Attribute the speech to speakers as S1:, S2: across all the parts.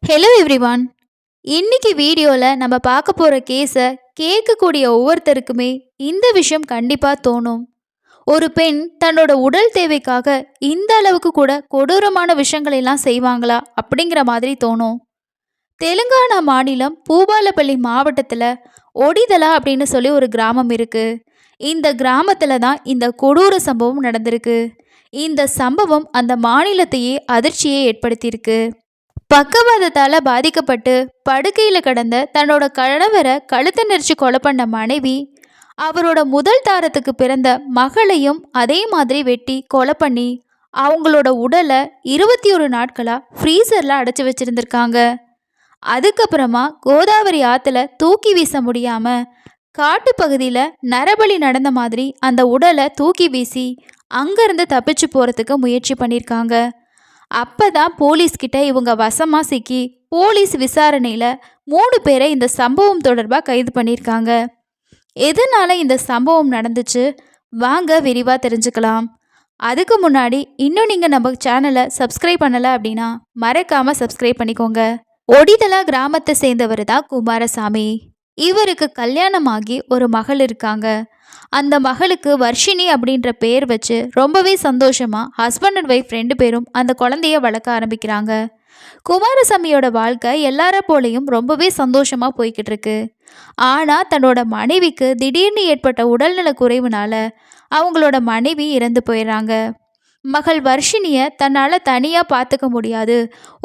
S1: Hello everyone. இன்னைக்கு வீடியோவில் நம்ம பார்க்க போகிற கேஸை கேட்கக்கூடிய ஒவ்வொருத்தருக்குமே இந்த விஷயம் கண்டிப்பாக தோணும். ஒரு பெண் தன்னோட உடல் தேவைக்காக இந்த அளவுக்கு கூட கொடூரமான விஷயங்களெல்லாம் செய்வாங்களா அப்படிங்கிற மாதிரி தோணும். தெலுங்கானா மாநிலம் பூபாலப்பள்ளி மாவட்டத்தில் ஒடிதலா அப்படின்னு சொல்லி ஒரு கிராமம் இருக்குது. இந்த கிராமத்தில் தான் இந்த கொடூர சம்பவம் நடந்திருக்கு. இந்த சம்பவம் அந்த மாநிலத்தையே அதிர்ச்சியை ஏற்படுத்தியிருக்கு. பக்கவாதத்தால் பாதிக்கப்பட்டு படுக்கையில் கிடந்த தன்னோட கணவரை கழுத்தை நெரிச்சு கொலை பண்ண மனைவி அவரோட முதல் தாரத்துக்கு பிறந்த மகளையும் அதே மாதிரி வெட்டி கொலை பண்ணி அவங்களோட உடலை 21 நாட்களாக ஃப்ரீசரில் அடைச்சி வச்சுருந்துருக்காங்க. அதுக்கப்புறமா கோதாவரி ஆற்றுல தூக்கி வீச முடியாமல் காட்டுப்பகுதியில் நரபலி நடந்த மாதிரி அந்த உடலை தூக்கி வீசி அங்கேருந்து தப்பிச்சு போகிறதுக்கு முயற்சி பண்ணியிருக்காங்க. அப்பதான் போலீஸ்கிட்ட இவங்க வசமாக சிக்கி போலீஸ் விசாரணையில் 3 பேரை இந்த சம்பவம் தொடர்பாக கைது பண்ணியிருக்காங்க. எதனால இந்த சம்பவம் நடந்துச்சு வாங்க விரிவாக தெரிஞ்சுக்கலாம். அதுக்கு முன்னாடி இன்னும் நீங்கள் நம்ம சேனலை சப்ஸ்கிரைப் பண்ணலை அப்படின்னா மறக்காமல் சப்ஸ்கிரைப் பண்ணிக்கோங்க. ஒடிதலா கிராமத்தை சேர்ந்தவர் தான் குமாரசாமி. இவருக்கு கல்யாணமாகி ஒரு மகள் இருக்காங்க. அந்த மகளுக்கு வர்ஷினி அப்படின்ற பேர் வச்சு ரொம்பவே சந்தோஷமாக ஹஸ்பண்ட் அண்ட் ஒய்ஃப் 2 பேரும் அந்த குழந்தைய வளர்க்க ஆரம்பிக்கிறாங்க. குமாரசாமியோட வாழ்க்கை எல்லார போலையும் ரொம்பவே சந்தோஷமாக போய்கிட்டு இருக்கு. ஆனால் தன்னோட மனைவிக்கு திடீர்னு ஏற்பட்ட உடல்நல குறைவுனால அவங்களோட மனைவி இறந்து போயிடுறாங்க. மகள் வர்ஷினியை தன்னால் தனியாக பார்த்துக்க முடியாது,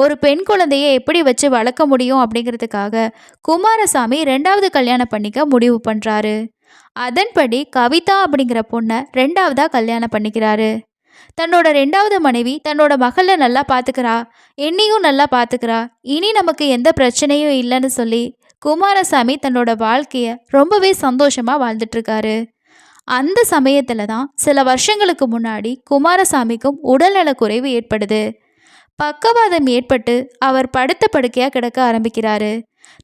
S1: ஒரு பெண் குழந்தையை எப்படி வச்சு வளர்க்க முடியும் அப்படிங்கிறதுக்காக குமாரசாமி 2வது கல்யாணம் பண்ணிக்க முடிவு பண்ணுறாரு. அதன்படி கவிதா அப்படிங்கிற பொண்ணை 2வதாக கல்யாணம் பண்ணிக்கிறாரு. தன்னோட 2வது மனைவி தன்னோட மகளை நல்லா பார்த்துக்கிறா, என்னையும் நல்லா பார்த்துக்கிறா, இனி நமக்கு எந்த பிரச்சனையும் இல்லைன்னு சொல்லி குமாரசாமி தன்னோட வாழ்க்கையை ரொம்பவே சந்தோஷமாக வாழ்ந்துட்டுருக்காரு. அந்த சமயத்தில் தான் சில வருஷங்களுக்கு முன்னாடி குமாரசாமிக்கும் உடல்நல குறைவு ஏற்படுது. பக்கவாதம் ஏற்பட்டு அவர் படுத்த படுக்கையாக கிடக்க ஆரம்பிக்கிறாரு.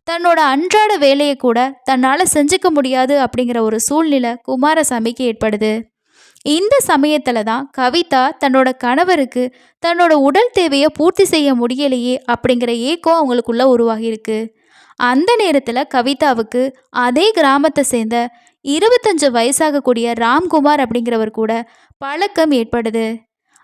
S1: தன்னோட அன்றாட வேலையை கூட தன்னால் செஞ்சுக்க முடியாது அப்படிங்கிற ஒரு சூழ்நிலை குமாரசாமிக்கு ஏற்படுது. இந்த சமயத்தில் தான் கவிதா தன்னோட கணவருக்கு தன்னோட உடல் தேவையை பூர்த்தி செய்ய முடியலையே அப்படிங்கிற ஏக்கம் அவங்களுக்குள்ள உருவாகியிருக்கு. அந்த நேரத்தில் கவிதாவுக்கு அதே கிராமத்தை சேர்ந்த 25 வயசாகக்கூடிய ராம்குமார் அப்படிங்கிறவர் கூட பழக்கம் ஏற்படுது.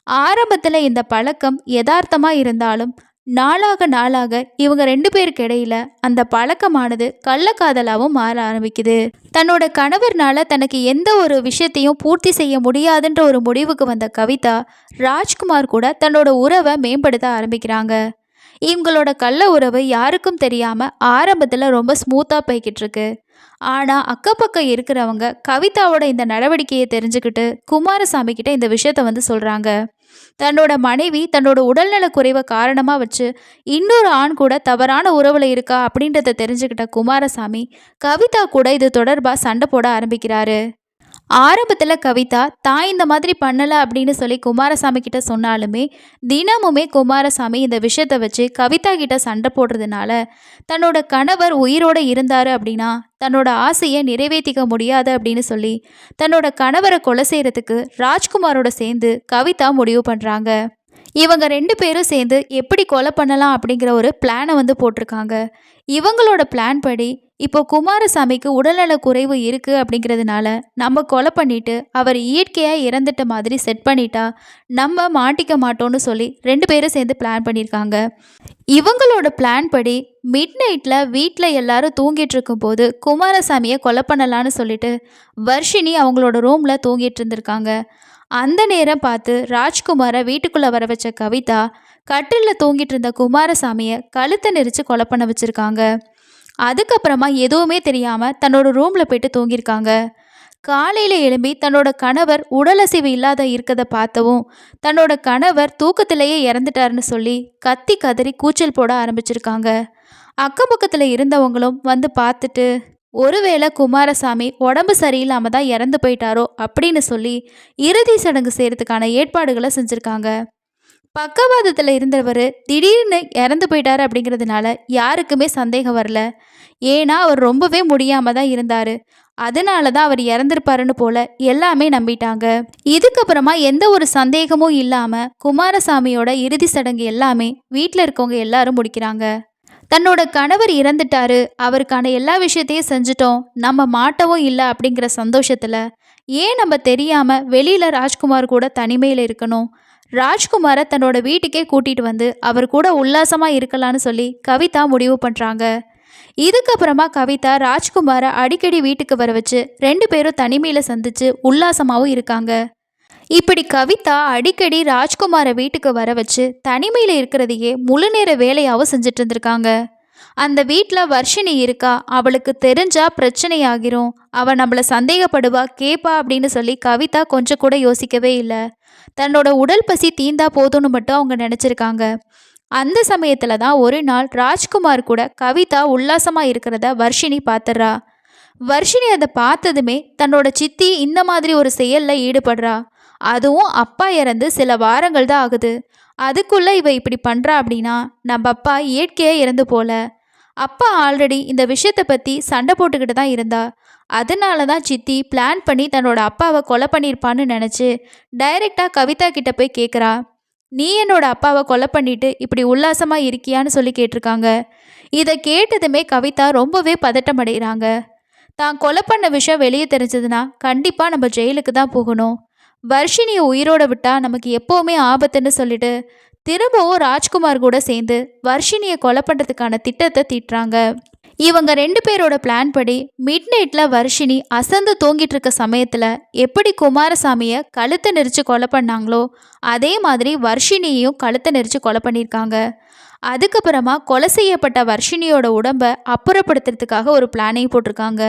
S1: ஆரம்பத்தில் இந்த பழக்கம் யதார்த்தமாக இருந்தாலும் நாளாக இவங்க 2 பேருக்கு இடையில அந்த பழக்கமானது கள்ளக்காதலாகவும் மாற ஆரம்பிக்குது. தன்னோட கணவர்னால தனக்கு எந்த ஒரு விஷயத்தையும் பூர்த்தி செய்ய முடியாதுன்ற ஒரு முடிவுக்கு வந்த கவிதா ராஜ்குமார் கூட தன்னோட உறவை மேம்படுத்த ஆரம்பிக்கிறாங்க. இவங்களோட கள்ள உறவு யாருக்கும் தெரியாமல் ஆரம்பத்தில் ரொம்ப ஸ்மூத்தாக போய்கிட்டு இருக்கு. ஆனால் அக்கப்பக்கம் இருக்கிறவங்க கவிதாவோட இந்த நடவடிக்கையை தெரிஞ்சுக்கிட்டு குமாரசாமி கிட்ட இந்த விஷயத்த சொல்கிறாங்க. தன்னோட மனைவி தன்னோட உடல்நல குறைவை காரணமாக வச்சு இன்னொரு ஆண் கூட தவறான உறவில் இருக்கா அப்படின்றத தெரிஞ்சுக்கிட்ட குமாரசாமி கவிதா கூட இது தொடர்பாக சண்டை போட ஆரம்பிக்கிறாரு. ஆரம்பத்தில் கவிதா தான் இந்த மாதிரி பண்ணலை அப்படின்னு சொல்லி குமாரசாமி கிட்ட சொன்னாலுமே தினமுமே குமாரசாமி இந்த விஷயத்தை வச்சு கவிதா கிட்ட சண்டை போடுறதுனால தன்னோட கணவர் உயிரோடு இருந்தார் அப்படின்னா தன்னோட ஆசையை நிறைவேற்றிக்க முடியாது அப்படின்னு சொல்லி தன்னோட கணவரை கொலை செய்கிறதுக்கு ராஜ்குமாரோட சேர்ந்து கவிதா முடிவு பண்ணுறாங்க. இவங்க 2 பேரும் சேர்ந்து எப்படி கொலை பண்ணலாம் அப்படிங்கிற ஒரு பிளானை போட்டிருக்காங்க. இவங்களோட பிளான் படி இப்போ குமாரசாமிக்கு உடல்நல குறைவு இருக்குது அப்படிங்கிறதுனால நம்ம கொலை பண்ணிட்டு அவர் இயற்கையாக இறந்துட்ட மாதிரி செட் பண்ணிட்டா நம்ம மாட்டிக்க மாட்டோம்னு சொல்லி 2 பேரும் சேர்ந்து பிளான் பண்ணியிருக்காங்க. இவங்களோட பிளான் படி மிட் நைட்டில் வீட்டில் எல்லாரும் தூங்கிட்டு இருக்கும்போது குமாரசாமியை கொலை பண்ணலான்னு சொல்லிட்டு வர்ஷினி அவங்களோட ரூமில் தூங்கிட்டு இருந்திருக்காங்க. அந்த நேரம் பார்த்து ராஜ்குமாரை வீட்டுக்குள்ளே வர வச்ச கவிதா கட்டிலில் தூங்கிட்டு இருந்த குமாரசாமியை கழுத்தை நெரிச்சு கொலை பண்ண வச்சுருக்காங்க. அதுக்கப்புறமா எதுவுமே தெரியாமல் தன்னோட ரூமில் போயிட்டு தூங்கியிருக்காங்க. காலையில் எழும்பி தன்னோட கணவர் உடலசைவு இல்லாத இருக்கதை பார்த்தவும் தன்னோட கணவர் தூக்கத்திலேயே இறந்துட்டாருன்னு சொல்லி கத்தி கதறி கூச்சல் போட ஆரம்பிச்சிருக்காங்க. அக்கம் பக்கத்தில் இருந்தவங்களும் பார்த்துட்டு ஒருவேளை குமாரசாமி உடம்பு சரியில்லாமல் தான் இறந்து போயிட்டாரோ அப்படின்னு சொல்லி இறுதி சடங்கு செய்கிறதுக்கான ஏற்பாடுகளை செஞ்சுருக்காங்க. பக்கவாதத்தில் இருந்தவர் திடீர்னு இறந்து போயிட்டாரு அப்படிங்கிறதுனால யாருக்குமே சந்தேகம் வரல. ஏன்னா அவர் ரொம்பவே முடியாமல் தான் இருந்தார், அதனால தான் அவர் இறந்துருப்பாருன்னு போல எல்லாமே நம்பிட்டாங்க. இதுக்கப்புறமா எந்த ஒரு சந்தேகமும் இல்லாமல் குமாரசாமியோட இறுதி சடங்கு எல்லாமே வீட்டில் இருக்கவங்க எல்லாரும் முடிக்கிறாங்க. தன்னோட கணவர் இறந்துட்டாரு, அவருக்கான எல்லா விஷயத்தையும் செஞ்சுட்டோம், நம்ம மாட்டவும் இல்லை அப்படிங்கிற சந்தோஷத்தில் ஏன் நம்ம தெரியாமல் வெளியில் ராஜ்குமார் கூட தனிமையில் இருக்கணும்? ராஜ்குமாரை தன்னோட வீட்டுக்கே கூட்டிகிட்டு வந்து அவர் கூட உல்லாசமாக இருக்கலான்னு சொல்லி கவிதா முடிவு பண்ணுறாங்க. இதுக்கப்புறமா கவிதா ராஜ்குமாரை அடிக்கடி வீட்டுக்கு வர வச்சு 2 பேரும் தனிமையில் சந்திச்சு உல்லாசமாகவும் இருக்காங்க. இப்படி கவிதா அடிக்கடி ராஜ்குமாரை வீட்டுக்கு வர வச்சு தனிமையில் இருக்கிறதையே முழு நேர வேலையாகவும் செஞ்சுட்டு இருந்திருக்காங்க. அந்த வீட்டில் வர்ஷினி இருக்கா, அவளுக்கு தெரிஞ்சா பிரச்சனையாகிரும், அவள் நம்மளை சந்தேகப்படுவா கேட்பா அப்படின்னு சொல்லி கவிதா கொஞ்சம் கூட யோசிக்கவே இல்லை. தன்னோட உடல் பசி தீந்தா போதும்னு மட்டும் அவங்க நினச்சிருக்காங்க. அந்த சமயத்தில் தான் ஒரு நாள் ராஜ்குமார் கூட கவிதா உல்லாசமாக இருக்கிறத வர்ஷினி பார்த்துட்றா. வர்ஷினி அதை பார்த்ததுமே தன்னோட சித்தி இந்த மாதிரி ஒரு செயலில் ஈடுபடுறா. அதுவும் அப்பா இறந்து சில வாரங்கள் தான் ஆகுது. அதுக்குள்ளே இவ இப்படி பண்ணுறா அப்படின்னா நம்ம அப்பா இயற்கையாக இறந்து போல. அப்பா ஆல்ரெடி இந்த விஷயத்தை பற்றி சண்டை போட்டுக்கிட்டு தான் இருந்தா. அதனால தான் சித்தி பிளான் பண்ணி தன்னோட அப்பாவை கொலை பண்ணியிருப்பான்னு நினச்சி டைரெக்டாக கவிதா கிட்ட போய் கேட்குறா. நீ என்னோட அப்பாவை கொலை பண்ணிட்டு இப்படி உல்லாசமாக இருக்கியான்னு சொல்லி கேட்டிருக்காங்க. இதை கேட்டதுமே கவிதா ரொம்பவே பதட்டம் அடைகிறாங்க. தான் கொலை பண்ண விஷயம் வெளியே தெரிஞ்சதுன்னா கண்டிப்பாக நம்ம ஜெயிலுக்கு தான் போகணும். வர்ஷினியை உயிரோட விட்டா நமக்கு எப்போவுமே ஆபத்துன்னு சொல்லிட்டு திரும்பவும் ராஜ்குமார் கூட சேர்ந்து வர்ஷினியை கொலை பண்ணுறதுக்கான திட்டத்தை தீட்டுறாங்க. இவங்க 2 பேரோட பிளான் படி மிட் நைட்டில் வர்ஷினி அசந்து தூங்கிட்டு இருக்க சமயத்தில் எப்படி குமாரசாமியை கழுத்தை நெரிச்சு கொலை பண்ணாங்களோ அதே மாதிரி வர்ஷினியையும் கழுத்தை நெரிச்சு கொலை பண்ணியிருக்காங்க. அதுக்கப்புறமா கொலை செய்யப்பட்ட வர்ஷினியோட உடம்பை அப்புறப்படுத்துறதுக்காக ஒரு பிளானையும் போட்டிருக்காங்க.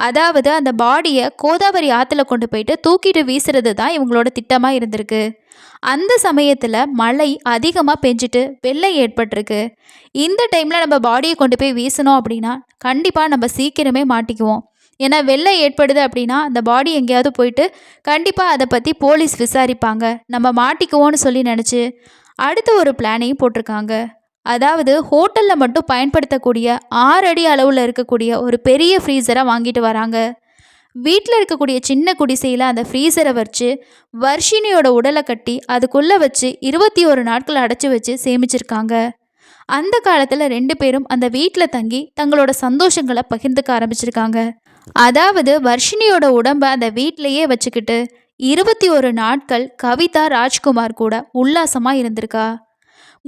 S1: அதாவது அந்த பாடியை கோதாவரி ஆற்றுல கொண்டு போயிட்டு தூக்கிட்டு வீசுறது தான் இவங்களோட திட்டமாக இருந்திருக்கு. அந்த சமயத்தில் மழை அதிகமாக பெஞ்சிட்டு வெள்ளம் ஏற்பட்டிருக்கு. இந்த டைமில் நம்ம பாடியை கொண்டு போய் வீசணும் அப்படின்னா கண்டிப்பாக நம்ம சீக்கிரமே மாட்டிக்குவோம். ஏன்னா வெள்ளம் ஏற்படுது அப்படின்னா அந்த பாடி எங்கேயாவது போயிட்டு கண்டிப்பாக அதை பற்றி போலீஸ் விசாரிப்பாங்க, நம்ம மாட்டிக்குவோன்னு சொல்லி நினச்சி அடுத்த ஒரு பிளானையும் போட்டிருக்காங்க. அதாவது ஹோட்டலில் மட்டும் பயன்படுத்தக்கூடிய 6 அடி அளவில் இருக்கக்கூடிய ஒரு பெரிய ஃப்ரீசரை வாங்கிட்டு வராங்க. வீட்டில் இருக்கக்கூடிய சின்ன குடிசையில் அந்த ஃப்ரீசரை வச்சு வர்ஷினியோட உடலை கட்டி அதுக்குள்ளே வச்சு 21 நாட்கள் அடைச்சி வச்சு சேமிச்சிருக்காங்க. அந்த காலத்தில் 2 பேரும் அந்த வீட்டில் தங்கி தங்களோட சந்தோஷங்களை பகிர்ந்துக்க ஆரம்பிச்சிருக்காங்க. அதாவது வர்ஷினியோட உடம்பை அந்த வீட்டிலையே வச்சுக்கிட்டு 21 நாட்கள் கவிதா ராஜ்குமார் கூட உல்லாசமாக இருந்திருக்கா.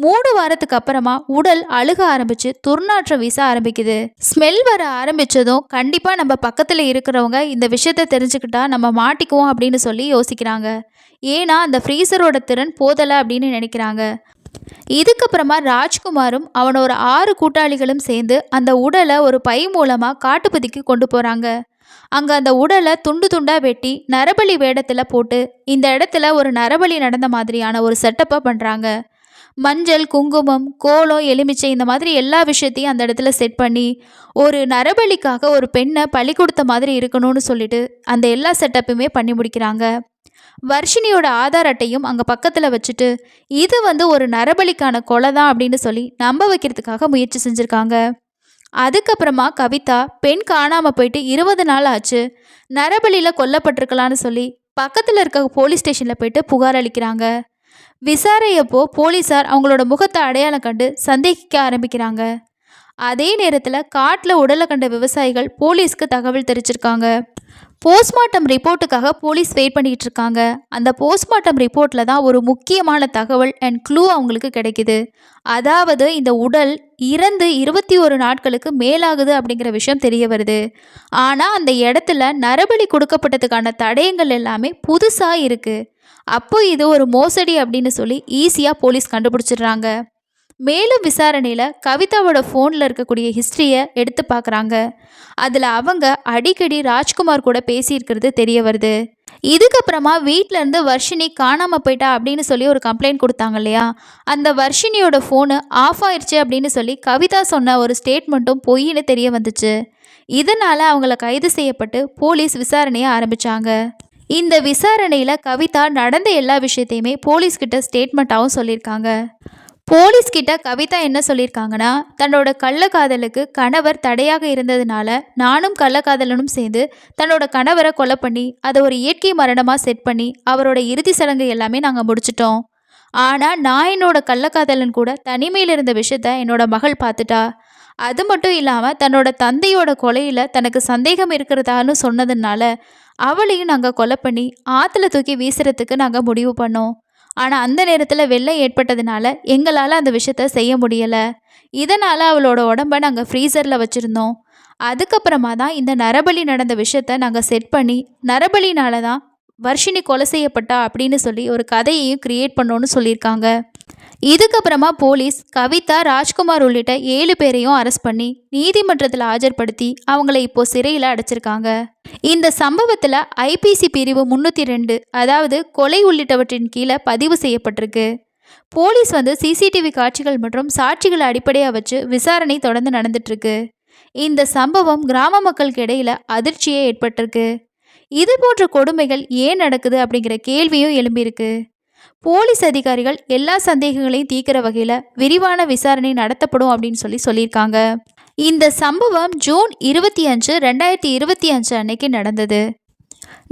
S1: 3 வாரத்துக்கு அப்புறமா உடல் அழுக ஆரம்பிச்சு துர்நாற்றம் வீச ஆரம்பிக்குது. ஸ்மெல் வர ஆரம்பிச்சதும் கண்டிப்பாக நம்ம பக்கத்தில் இருக்கிறவங்க இந்த விஷயத்த தெரிஞ்சுக்கிட்டா நம்ம மாட்டிக்குவோம் அப்படின்னு சொல்லி யோசிக்கிறாங்க. ஏன்னா அந்த ஃப்ரீசரோட திறன் போதலை அப்படின்னு நினைக்கிறாங்க. இதுக்கப்புறமா ராஜ்குமாரும் அவனோட 6 கூட்டாளிகளும் சேர்ந்து அந்த உடலை ஒரு பை மூலமாக காட்டுப்பதிக்கு கொண்டு போகிறாங்க. அங்கே அந்த உடலை துண்டு துண்டாக வெட்டி நரபலி வேடத்தில் போட்டு இந்த இடத்துல ஒரு நரபலி நடந்த மாதிரியான ஒரு செட்டப்பை பண்ணுறாங்க. மஞ்சள், குங்குமம், கோலம், எலுமிச்சை இந்த மாதிரி எல்லா விஷயத்தையும் அந்த இடத்துல செட் பண்ணி ஒரு நரபலிக்காக ஒரு பெண்ணை பலி கொடுத்த மாதிரி இருக்கணும்னு சொல்லிட்டு அந்த எல்லா செட்டப்புமே பண்ணி முடிக்கிறாங்க. வர்ஷினியோட ஆதார் அட்டையும் அங்கே பக்கத்தில் வச்சுட்டு இது ஒரு நரபலிக்கான கொலை தான் அப்படின்னு சொல்லி நம்ப வைக்கிறதுக்காக முயற்சி செஞ்சுருக்காங்க. அதுக்கப்புறமா கவிதா பெண் காணாமல் போயிட்டு 20 நாள் ஆச்சு, நரபலியில் கொல்லப்பட்டிருக்கலான்னு சொல்லி பக்கத்தில் இருக்க போலீஸ் ஸ்டேஷனில் போயிட்டு புகார் அளிக்கிறாங்க. விசாரையப்போ போலீஸார் அவங்களோட முகத்தை அடையாளம் கண்டு சந்தேகிக்க ஆரம்பிக்கிறாங்க. அதே நேரத்தில் காட்டில் உடலை கண்ட விவசாயிகள் போலீஸ்க்கு தகவல் தெரிவிச்சிருக்காங்க. போஸ்ட்மார்ட்டம் ரிப்போர்ட்டுக்காக போலீஸ் வெயிட் பண்ணிகிட்டு இருக்காங்க. அந்த போஸ்ட்மார்ட்டம் ரிப்போர்ட்டில் தான் ஒரு முக்கியமான தகவல் அண்ட் க்ளூ அவங்களுக்கு கிடைக்குது. அதாவது இந்த உடல் இறந்து 21 நாட்களுக்கு மேலாகுது அப்படிங்கிற விஷயம் தெரிய வருது. ஆனால் அந்த இடத்துல நரபலி கொடுக்கப்பட்டதுக்கான தடயங்கள் எல்லாமே புதுசாக இருக்குது. அப்போ இது ஒரு மோசடி அப்படின்னு சொல்லி ஈஸியாக போலீஸ் கண்டுபிடிச்சிடுறாங்க. மேலும் விசாரணையில் கவிதாவோட ஃபோனில் இருக்கக்கூடிய ஹிஸ்ட்ரியை எடுத்து பார்க்குறாங்க. அதில் அவங்க அடிக்கடி ராஜ்குமார் கூட பேசியிருக்கிறது தெரிய வருது. இதுக்கப்புறமா வீட்டிலேருந்து வர்ஷினி காணாமல் போயிட்டா அப்படின்னு சொல்லி ஒரு கம்ப்ளைண்ட் கொடுத்தாங்க இல்லையா, அந்த வர்ஷினியோட ஃபோனு ஆஃப் ஆயிடுச்சு அப்படின்னு சொல்லி கவிதா சொன்ன ஒரு ஸ்டேட்மெண்ட்டும் பொய்ன்னு தெரிய வந்துச்சு. இதனால் அவங்கள கைது செய்யப்பட்டு போலீஸ் விசாரணையை ஆரம்பித்தாங்க. இந்த விசாரணையில் கவிதா நடந்த எல்லா விஷயத்தையுமே போலீஸ்கிட்ட ஸ்டேட்மெண்ட்டாகவும் சொல்லியிருக்காங்க. போலீஸ்கிட்ட கவிதா என்ன சொல்லியிருக்காங்கன்னா, தன்னோட கள்ளக்காதலுக்கு கணவர் தடையாக இருந்ததுனால நானும் கள்ளக்காதலனும் சேர்ந்து தன்னோட கணவரை கொலை பண்ணி அதை ஒரு இயற்கை மரணமாக செட் பண்ணி அவரோட இறுதி சடங்கு எல்லாமே நாங்கள் முடிச்சிட்டோம். ஆனால் நான் என்னோட கள்ளக்காதலன் கூட தனிமையில் இருந்த விஷயத்த என்னோட மகள் பார்த்துட்டா. அது மட்டும் இல்லாமல் தன்னோட தந்தையோட கொலையில் தனக்கு சந்தேகம் இருக்கிறதான்னு சொன்னதுனால அவளையும் நாங்கள் கொலை பண்ணி ஆற்றுல தூக்கி வீசுறதுக்கு நாங்கள் முடிவு பண்ணோம். ஆனால் அந்த நேரத்தில் வெள்ளம் ஏற்பட்டதுனால எங்களால் அந்த விஷயத்த செய்ய முடியலை. இதனால் அவளோட உடம்ப நாங்கள் ஃப்ரீசரில் வச்சுருந்தோம். அதுக்கப்புறமா தான் இந்த நரபலி நடந்த விஷயத்த நாங்கள் செட் பண்ணி நரபலினால தான் வர்ஷினி கொலை செய்யப்பட்டா அப்படின்னு சொல்லி ஒரு கதையையும் கிரியேட் பண்ணோன்னு சொல்லியிருக்காங்க. இதுக்கப்புறமா போலீஸ் கவிதா, ராஜ்குமார் உள்ளிட்ட 7 பேரையும் அரெஸ்ட் பண்ணி நீதிமன்றத்தில் ஆஜர்படுத்தி அவங்கள இப்போ சிறையில் அடைச்சிருக்காங்க. இந்த சம்பவத்தில் ஐபிசி பிரிவு 302 அதாவது கொலை உள்ளிட்டவற்றின் கீழே பதிவு செய்யப்பட்டிருக்கு. போலீஸ் சிசிடிவி காட்சிகள் மற்றும் சாட்சிகளை அடிப்படையாக வச்சு விசாரணை தொடர்ந்து நடந்துட்டுருக்கு. இந்த சம்பவம் கிராம மக்களுக்கு இடையில அதிர்ச்சியே ஏற்பட்டிருக்கு. இது போன்ற கொடுமைகள் ஏன் நடக்குது அப்படிங்கிற கேள்வியும் எழும்பியிருக்கு. போலீஸ் அதிகாரிகள் எல்லா சந்தேகங்களையும் தீர்க்கிற வகையில் விரிவான விசாரணை நடத்தப்படும் அப்படின்னு சொல்லியிருக்காங்க. இந்த சம்பவம் ஜூன் 25, 2025 அன்னைக்கு நடந்தது.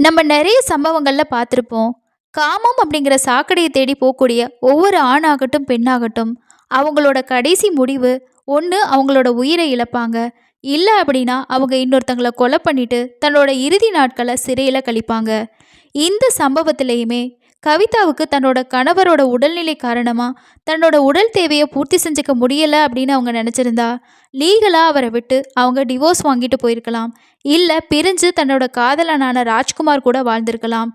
S1: நம்ம நிறைய சம்பவங்களில் பார்த்துருப்போம். காமம் அப்படிங்கிற சாக்கடையை தேடி போகக்கூடிய ஒவ்வொரு ஆணாகட்டும் பெண்ணாகட்டும் அவங்களோட கடைசி முடிவு ஒன்று அவங்களோட உயிரை இழப்பாங்க, இல்லை அப்படின்னா அவங்க இன்னொருத்தங்களை கொலை பண்ணிட்டு தன்னோட இறுதி நாட்களை சிறையில் கழிப்பாங்க. இந்த சம்பவத்திலையுமே கவிதாவுக்கு தன்னோட கணவரோட உடல்நிலை காரணமாக தன்னோட உடல் தேவையை பூர்த்தி செஞ்சுக்க முடியலை அப்படின்னு அவங்க நினச்சிருந்தா லீகலாக அவரை விட்டு அவங்க டிவோர்ஸ் வாங்கிட்டு போயிருக்கலாம், இல்லை பிரிஞ்சு தன்னோட காதலனான ராஜ்குமார் கூட வாழ்ந்திருக்கலாம்.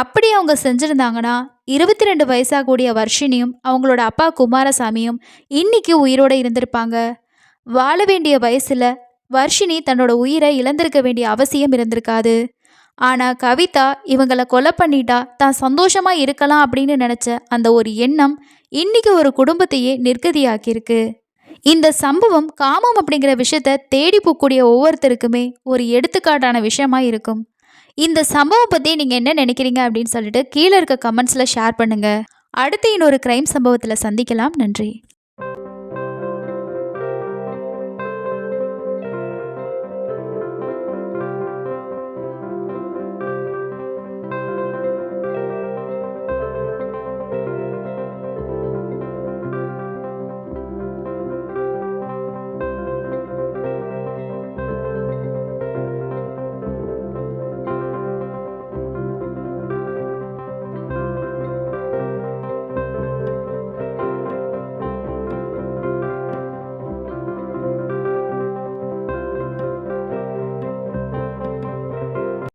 S1: அப்படி அவங்க செஞ்சுருந்தாங்கன்னா 22 வயசாகக்கூடிய வர்ஷினியும் அவங்களோட அப்பா குமாரசாமியும் இன்னைக்கு உயிரோடு இருந்திருப்பாங்க. வாழ வேண்டிய வயசில் வர்ஷினி தன்னோட உயிரை இழந்திருக்க வேண்டிய அவசியம் இருந்திருக்காது. ஆனால் கவிதா இவங்களை கொலை பண்ணிட்டா தான் சந்தோஷமாக இருக்கலாம் அப்படின்னு நினச்ச அந்த ஒரு எண்ணம் இன்னைக்கு ஒரு குடும்பத்தையே நிர்கதியாக்கியிருக்கு. இந்த சம்பவம் காமம் அப்படிங்கிற விஷயத்த தேடி போகக்கூடிய ஒவ்வொருத்தருக்குமே ஒரு எடுத்துக்காட்டான விஷயமா இருக்கும். இந்த சம்பவம் பற்றி நீங்கள் என்ன நினைக்கிறீங்க அப்படின்னு சொல்லிட்டு கீழே இருக்க கமெண்ட்ஸில் ஷேர் பண்ணுங்கள். அடுத்து இன்னொரு கிரைம் சம்பவத்தில் சந்திக்கலாம். நன்றி.